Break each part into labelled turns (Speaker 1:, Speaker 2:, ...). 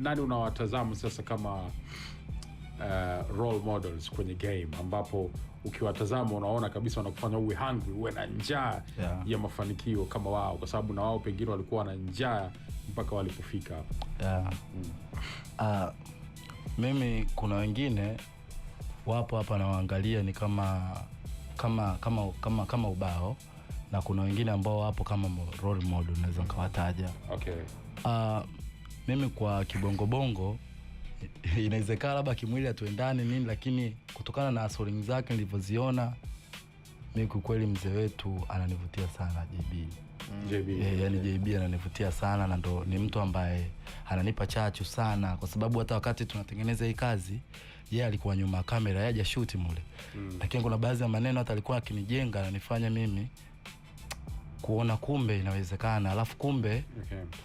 Speaker 1: nani unawatazama sasa kama role models kwenye game, ambapo ukiwatazama unaona kabisa wanakufanya uwe hungry, uwe na njaa ya mafanikio kama wao, kwa sababu na wao pengine walikuwa na njaa mpaka walipofika hapa?
Speaker 2: Mimi kuna wengine wapo hapa na waangalia ni kama ubao, na kuna wengine ambao wapo kama role model, naweza nikawataja.
Speaker 1: Okay.
Speaker 2: Mimi kwa kibongo inawezekana labda kimwili atuendane nini, lakini kutokana na hustling zake nilivyoziona, mimi kwa kweli mzee wetu ananivutia sana, JB. Yani JB ananivutia sana, na ndo ni mtu ambaye ananipa chachu sana, kwa sababu hata wakati tunatengeneza hii kazi yeye alikuwa nyuma kamera, yeye haja shoot mule. Lakini kuna baadhi ya maneno hata alikuwa akinijenga, ananifanya mimi kuona kumbe inawezekana. Alafu kumbe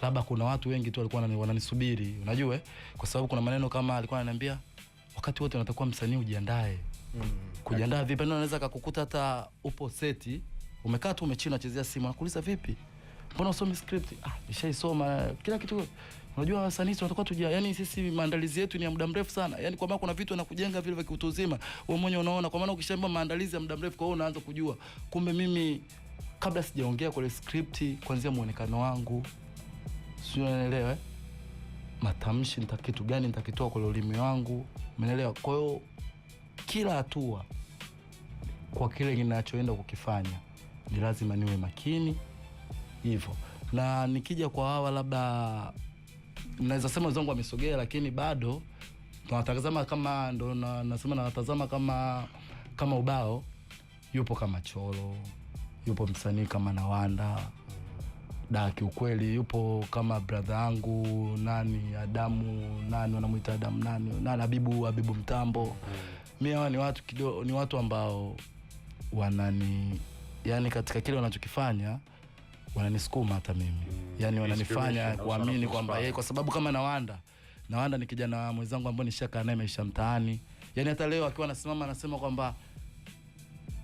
Speaker 2: labda kuna watu wengi tu walikuwa wananisubiri, unajua, kwa sababu kuna maneno kama alikuwa ananiambia wakati wote unatakuwa msanii ujiandae. Kujiandaa vipi? Unaweza kukukuta hata upo seti umekaa tu umechina unachezea simu, anakuuliza vipi, mbona usomi script? Nishaisoma kila kitu. Unajua wasanii tunatakuwa yani sisi maandalizi yetu ni ya muda mrefu sana, yani kwa maana kuna vitu anakujenga vile vya kiutu uzima wewe mwenyewe unaona, kwa maana ukishaimba maandalizi ya muda mrefu kwa hiyo unaanza kujua kumbe mimi kabla sijaongea kwa script, kuanzia muonekano wangu, sio, unaelewa, matamshi kitu gani nitakitoa kwa ulimi wangu, umeelewa? Kwa hiyo kila hatua kwa kile ninachoenda kukifanya ni lazima niwe makini hivyo. Na nikija kwa hawa labda naweza sema wenzangu wamesogea, lakini bado tunatazama kama ndo nasema natazama kama ubao, yupo kama Cholo, yupo msanii kama Nawanda Daki, ukweli yupo kama brother yangu Adamu wanamuita Adamu Habibu Mtambo. Mimi hawa ni watu kidogo, ni watu ambao yani katika kile wanachokifanya wananisukuma hata mimi. Yani wananifanya kuamini kwamba yeye, kwa sababu kama Nawanda ni kijana mwenzangu ambaye nishaka naye maisha mtaani. Yani hata leo akiwa anasimama anasema kwamba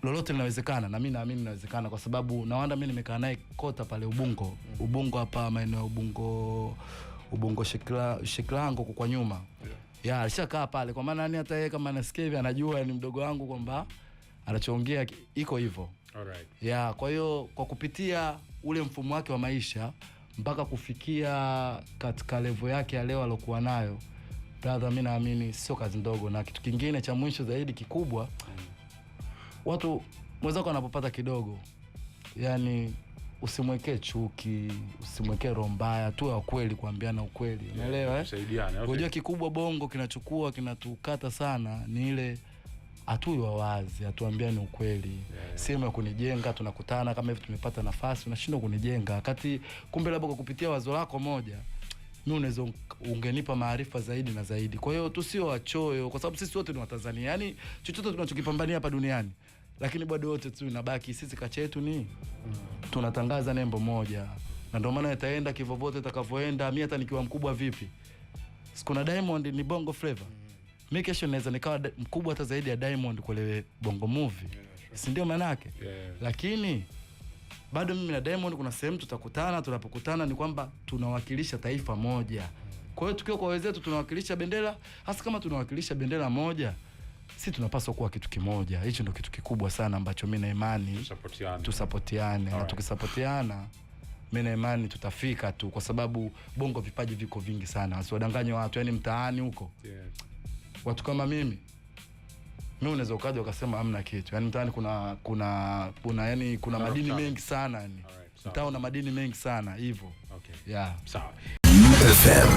Speaker 2: lolote linawezekana, na mimi naamini linawezekana, kwa sababu Nawanda mimi nimekaa naye kota pale Ubungo hapa maeneo ya Ubungo Sheklango kwa nyuma. Alishakaa pale, kwa maana yani hata yeye kama anasikia hivi anajua ni mdogo wangu kwamba anachoongea iko hivyo.
Speaker 1: Alright.
Speaker 2: Kwa hiyo kwa kupitia ule mfumo wake wa maisha mpaka kufikia katika level yake ya leo alokuwa nayo, brother, mimi naamini sio kazi ndogo. Na kitu kingine cha mwisho zaidi kikubwa, watu mwenzako anapopata kidogo, yani usimwekee chuki, usimwekee roho mbaya, tu ya kweli, kuambiana ukweli, unaelewa
Speaker 1: Kusaidiana.
Speaker 2: Unajua kikubwa bongo kinachukua kinatukata sana ni ile atuwe wazi, atuambiane ukweli. Sema kunijenga, tunakutana kama hivi tumepata nafasi, unashindwa kunijenga wakati kumbe labda kwa kupitia wazo lako moja mimi unaweza ungenipa maarifa zaidi na zaidi. Kwa hiyo tusio wachoyo, kwa sababu sisi wote ni Watanzania. Yani chochote tunachokipambania hapa duniani, lakini bado wote tu inabaki sisi kacha yetu ni tunatangaza nembo moja. Na ndio maana itaenda kivovote itakavyoenda. Mimi hata nikiwa mkubwa vipi, sikuna Diamond ni Bongo Flava, mimi kesho naweza nikawa mkubwa hata zaidi ya Diamond kule Bongo Movie. Si ndio maana yake? Lakini bado mimi na Diamond kuna sehemu tutakutana, tunapokutana ni kwamba tunawakilisha taifa moja. Kwa hiyo tukiwa kwa wenzetu tunawakilisha bendera, hasa kama tunawakilisha bendera moja, sisi tunapaswa kuwa kitu kimoja. Hicho ndio kitu kikubwa sana ambacho mimi na imani tusapotiane. Na tukisapotiana mimi na imani tutafika tu, kwa sababu bongo vipaji viko vingi sana. Wasiwadanganye watu, yani mtaani huko. Watu kama mimi unaweza ukaja ukasema hamna kitu. Yani mtaani kuna madini mengi sana yani. Mtao na madini mengi sana hivyo.
Speaker 1: Sawa.
Speaker 3: FM